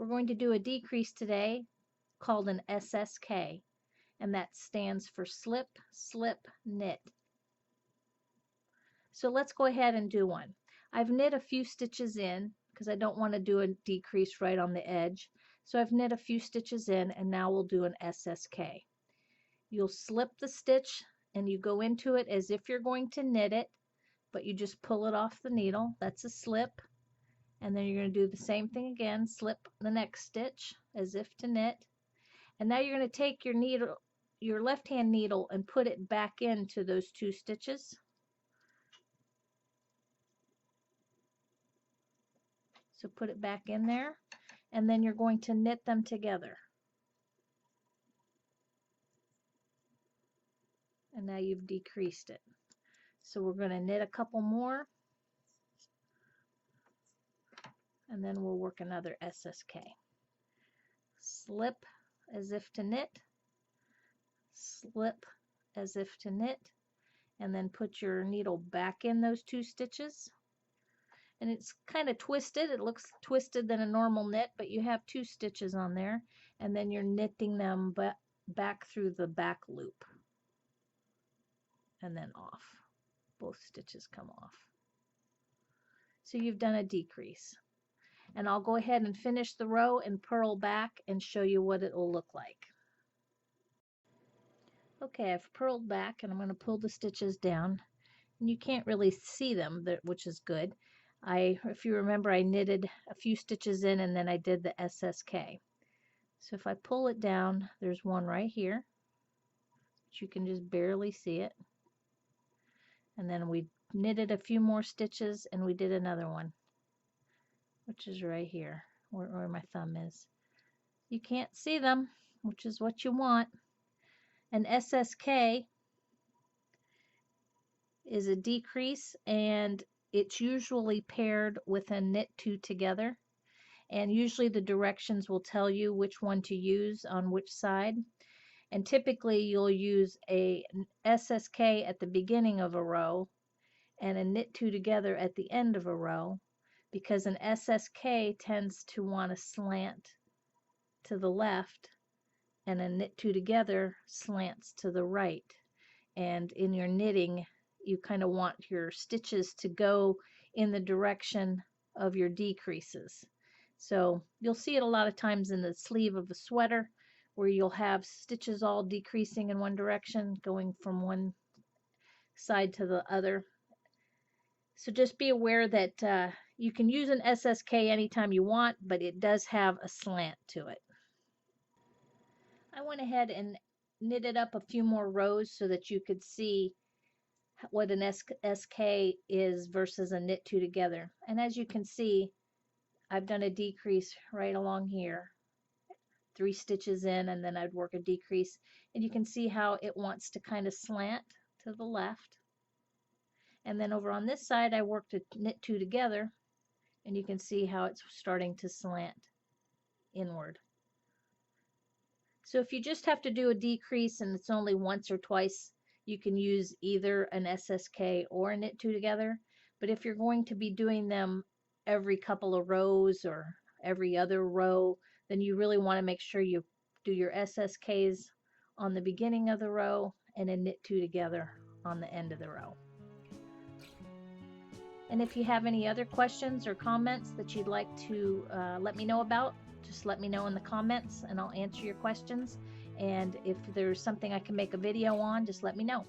we're going to do a decrease today called an SSK, and that stands for slip, slip, knit. So let's go ahead and do one. I've knit a few stitches in because I don't want to do a decrease right on the edge. So I've knit a few stitches in, and now we'll do an SSK. You'll slip the stitch and you go into it as if you're going to knit it, but you just pull it off the needle. That's a slip. And then you're going to do the same thing again, slip the next stitch as if to knit. And now you're going to take your needle, your left hand needle, and put it back into those two stitches. So put it back in there, and then you're going to knit them together. And now you've decreased it. So we're going to knit a couple more, and then we'll work another SSK. Slip as if to knit, slip as if to knit, and then put your needle back in those two stitches. And it's kind of twisted. It looks twisted than a normal knit, but you have two stitches on there, and then you're knitting them back through the back loop and then off. Both stitches come off. So you've done a decrease. And I'll go ahead and finish the row and purl back and show you what it will look like. Okay, I've purled back, and I'm going to pull the stitches down. And you can't really see them, which is good. If you remember, I knitted a few stitches in, and then I did the SSK. So if I pull it down, there's one right here, but you can just barely see it. And then we knitted a few more stitches, and we did another one, which is right here, where my thumb is. You can't see them, which is what you want. An SSK is a decrease, and it's usually paired with a knit two together, and usually the directions will tell you which one to use on which side. And typically you'll use a SSK at the beginning of a row and a knit two together at the end of a row, because an SSK tends to want to slant to the left, and a knit two together slants to the right. And in your knitting, you kind of want your stitches to go in the direction of your decreases. So you'll see it a lot of times in the sleeve of a sweater, where you'll have stitches all decreasing in one direction, going from one side to the other. So just be aware that you can use an SSK anytime you want, but it does have a slant to it. I went ahead and knitted up a few more rows so that you could see what an SK is versus a knit two together. And as you can see, I've done a decrease right along here, 3 stitches in, and then I'd work a decrease, and you can see how it wants to kind of slant to the left. And then over on this side, I worked a knit two together, and you can see how it's starting to slant inward. So if you just have to do a decrease and it's only once or twice, you can use either an SSK or a knit two together. But if you're going to be doing them every couple of rows or every other row, then you really want to make sure you do your SSKs on the beginning of the row and a knit two together on the end of the row. And if you have any other questions or comments that you'd like to let me know about, just let me know in the comments and I'll answer your questions. And if there's something I can make a video on, just let me know.